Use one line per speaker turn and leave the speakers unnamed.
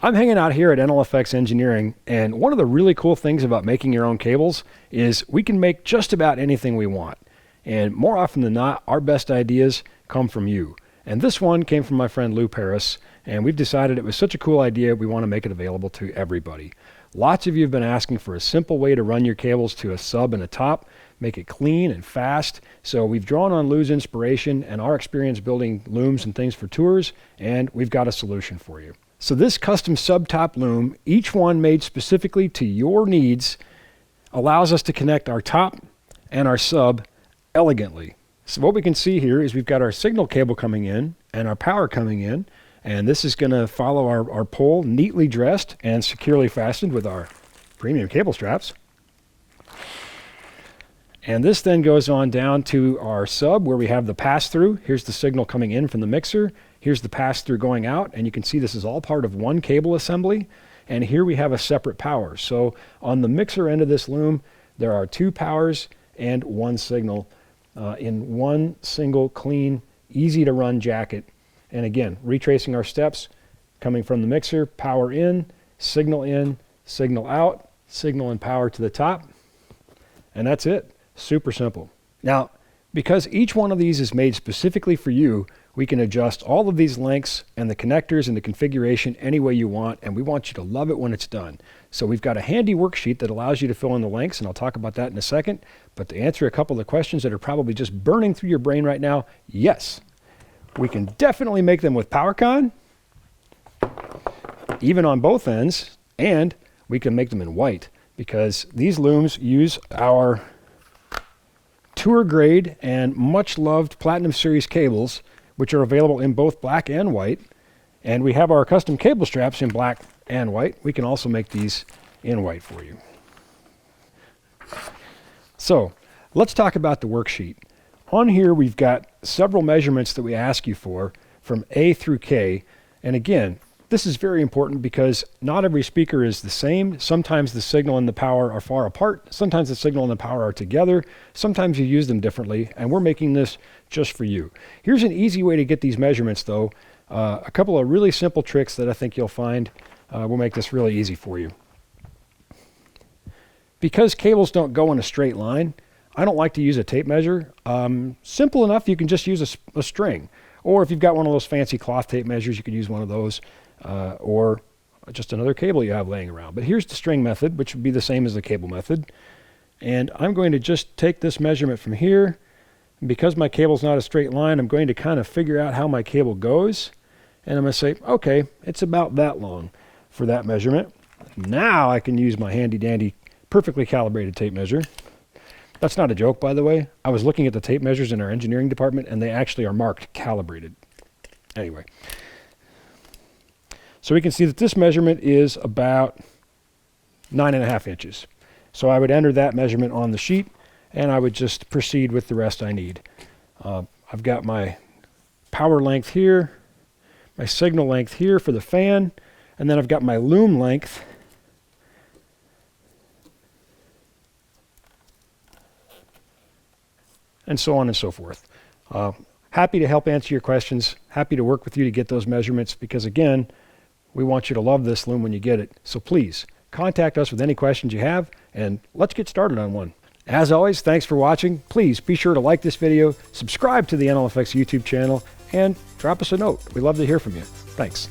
I'm hanging out here at NLFX Engineering, and one of the really cool things about making your own cables is we can make just about anything we want. And more often than not, our best ideas come from you. And this one came from my friend Lou Paris, and we've decided it was such a cool idea we want to make it available to everybody. Lots of you have been asking for a simple way to run your cables to a sub and a top, make it clean and fast. So we've drawn on Lou's inspiration and our experience building looms and things for tours, and we've got a solution for you. So this custom sub-top loom, each one made specifically to your needs, allows us to connect our top and our sub elegantly. So what we can see here is we've got our signal cable coming in and our power coming in, and this is going to follow our pole neatly dressed and securely fastened with our premium cable straps. And this then goes on down to our sub where we have the pass-through. Here's the signal coming in from the mixer. Here's the pass-through going out, and you can see this is all part of one cable assembly. And here we have a separate power. So on the mixer end of this loom, there are two powers and one signal in one single clean, easy to run jacket. And again, retracing our steps, coming from the mixer, power in, signal out, signal and power to the top. And that's it. Super simple. Now, because each one of these is made specifically for you, we can adjust all of these lengths and the connectors and the configuration any way you want, and we want you to love it when it's done. So we've got a handy worksheet that allows you to fill in the lengths, and I'll talk about that in a second. But to answer a couple of questions that are probably just burning through your brain right now, yes, we can definitely make them with PowerCon, even on both ends, and we can make them in white because these looms use our tour grade and much loved Platinum Series cables, which are available in both black and white. And we have our custom cable straps in black and white. We can also make these in white for you. So let's talk about the worksheet. On here, we've got several measurements that we ask you for from A through K. And again, this is very important because not every speaker is the same. Sometimes the signal and the power are far apart. Sometimes the signal and the power are together. Sometimes you use them differently, and we're making this just for you. Here's an easy way to get these measurements though. A couple of really simple tricks that I think you'll find will make this really easy for you. Because cables don't go in a straight line, I don't like to use a tape measure. Simple enough, you can just use a string. Or if you've got one of those fancy cloth tape measures, you could use one of those. Or just another cable you have laying around. But here's the string method, which would be the same as the cable method. And I'm going to just take this measurement from here. And because my cable's not a straight line, I'm going to kind of figure out how my cable goes. And I'm going to say, okay, it's about that long for that measurement. Now I can use my handy dandy, perfectly calibrated tape measure. That's not a joke, by the way. I was looking at the tape measures in our engineering department, and they actually are marked calibrated. Anyway. So we can see that this measurement is about 9.5 inches. So I would enter that measurement on the sheet, and I would just proceed with the rest I need. I've got my power length here, my signal length here for the fan, and then I've got my loom length. And so on and so forth. Happy to help answer your questions. Happy to work with you to get those measurements because, again, we want you to love this loom when you get it. So please contact us with any questions you have, and let's get started on one. As always, thanks for watching. Please be sure to like this video, subscribe to the NLFX YouTube channel, and drop us a note. We'd love to hear from you. Thanks.